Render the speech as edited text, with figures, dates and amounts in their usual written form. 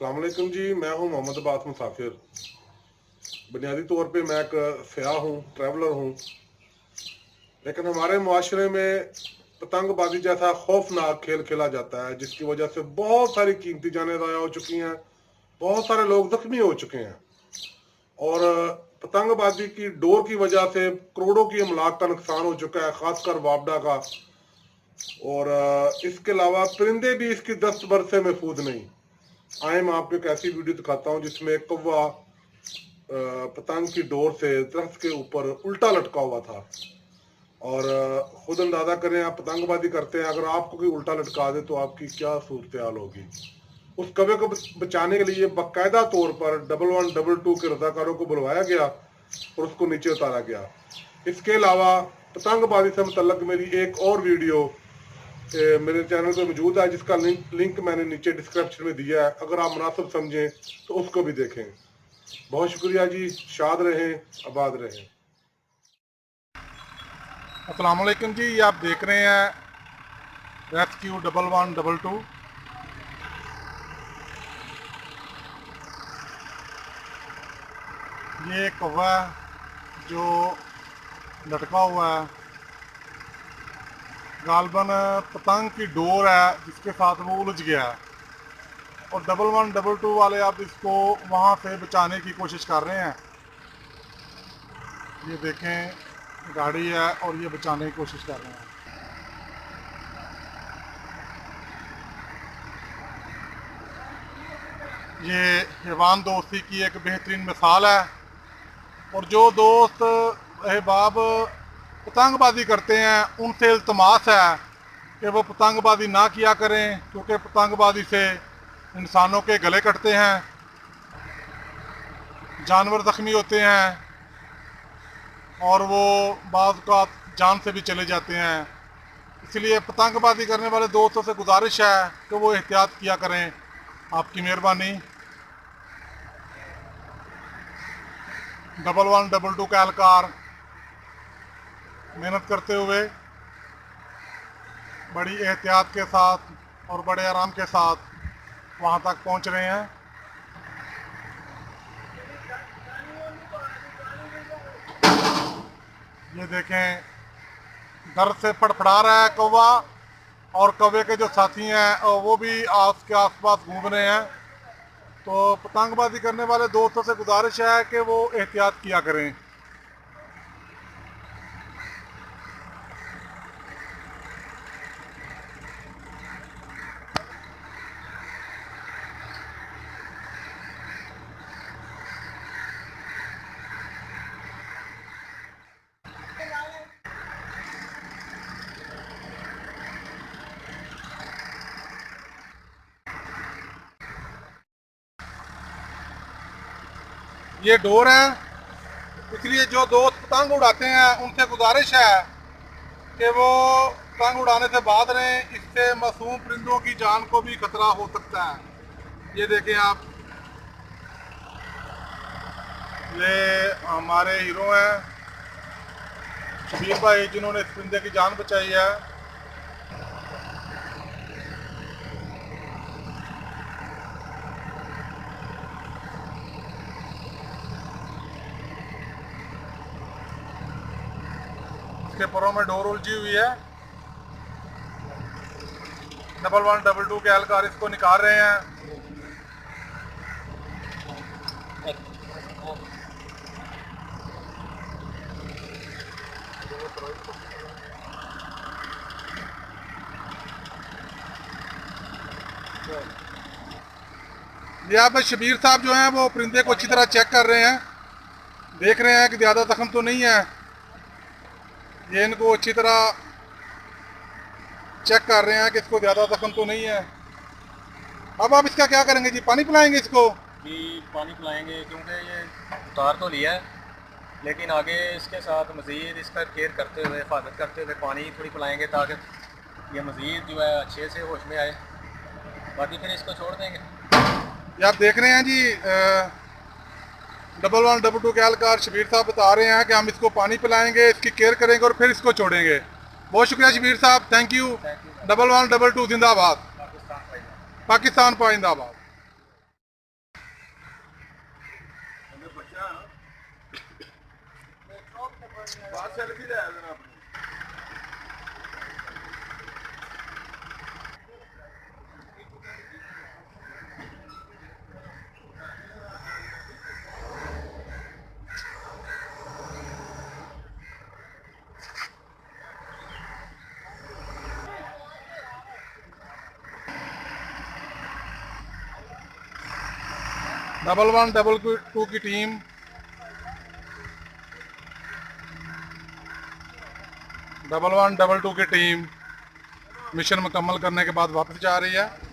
अस्सलाम वालेकुम जी। मैं हूं मोहम्मद अब्बास मुसाफिर। बुनियादी तौर पे मैं एक सयाह हूं, ट्रैवलर हूं। लेकिन हमारे मुआशरे में पतंगबाजी जैसा खौफनाक खेल खेला जाता है, जिसकी वजह से बहुत सारी कीमती जानें ज़ाया हो चुकी हैं, बहुत सारे लोग जख्मी हो चुके हैं। और पतंगबाजी की डोर की वजह से करोड़ों की अमलाक का नुकसान हो चुका है, खासकर वापडा का। और इसके अलावा परिंदे भी इसकी दस्त बरस से महफूज नहीं। आए मैं आपको एक ऐसी वीडियो दिखाता हूँ जिसमें एक कौवा पतंग की डोर से दरख्त के ऊपर उल्टा लटका हुआ था। और खुद अंदाजा करें, आप पतंगबाजी करते हैं, अगर आपको कोई उल्टा लटका दे तो आपकी क्या सूरत हाल होगी। उस कौवे को बचाने के लिए बाकायदा तौर पर 1112 के रजाकारों को बुलवाया गया और उसको नीचे उतारा गया। इसके अलावा पतंगबाजी से मुतल्लक मेरी एक और वीडियो मेरे चैनल पे मौजूद है, जिसका लिंक मैंने नीचे डिस्क्रिप्शन में दिया है। अगर आप मुनासिब समझें तो उसको भी देखें। बहुत शुक्रिया जी। शाद रहें, आबाद रहें। अस्सलाम वालेकुम जी। ये आप देख रहे हैं रेस्क्यू 1112। ये कौवा जो लटका हुआ है, गालबन पतंग की डोर है जिसके साथ वो उलझ गया है। और 1112 वाले अब इसको वहाँ से बचाने की कोशिश कर रहे हैं। ये देखें, गाड़ी है और ये बचाने की कोशिश कर रहे हैं। ये हैवान दोस्ती की एक बेहतरीन मिसाल है। और जो दोस्त अहबाब पतंगबाजी करते हैं उनसे इल्तमास है कि वो पतंगबाजी ना किया करें, क्योंकि पतंगबाजी से इंसानों के गले कटते हैं, जानवर ज़ख्मी होते हैं और वो बाज़ का जान से भी चले जाते हैं। इसलिए पतंगबाजी करने वाले दोस्तों से गुजारिश है कि वो एहतियात किया करें। आपकी मेहरबानी। 1112 का एहलकार मेहनत करते हुए बड़ी एहतियात के साथ और बड़े आराम के साथ वहाँ तक पहुँच रहे हैं। ये देखें, दर्द से फड़फड़ा रहा है कौवा, और कौवे के जो साथी हैं वो भी के आसपास घूम रहे हैं। तो पतंगबाजी करने वाले दोस्तों से गुजारिश है कि वो एहतियात किया करें। ये डोर है, इसलिए जो दोस्त पतंग उड़ाते हैं उनसे गुजारिश है कि वो पतंग उड़ाने से बाद रहें। इससे मासूम परिंदों की जान को भी खतरा हो सकता है। ये देखें आप, ये हमारे हीरो हैं शबीर भाई, जिन्होंने इस परिंदे की जान बचाई है। इसके परों में डोर उलझी हुई है। 1112 के एहलकार इसको निकाल रहे हैं। ये आप शबीर साहब जो हैं वो परिंदे को अच्छी तरह चेक कर रहे हैं, देख रहे हैं कि ज़्यादा जख्म तो नहीं है। ये इनको अच्छी तरह चेक कर रहे हैं कि इसको ज़्यादा जख्म तो नहीं है। अब आप इसका क्या करेंगे जी? पानी पिलाएंगे इसको? जी पानी पिलाएंगे, क्योंकि ये उतार तो लिया है, लेकिन आगे इसके साथ मज़ीद इसका केयर करते हुए, हिफाजत करते हुए पानी थोड़ी पिलाएंगे ताकि ये मज़ीद जो है अच्छे से होश में आए। बाकी फिर इसको छोड़ देंगे। ये आप देख रहे हैं जी, 1112 के एहलकार शबीर साहब बता रहे हैं कि हम इसको पानी पिलाएंगे, इसकी केयर करेंगे और फिर इसको छोड़ेंगे। बहुत शुक्रिया शबीर साहब, थैंक यू। 1112 जिंदाबाद, पाकिस्तान पाइंदाबाद। $112 की टीम $112 की टीम मिशन मुकम्मल करने के बाद वापस जा रही है।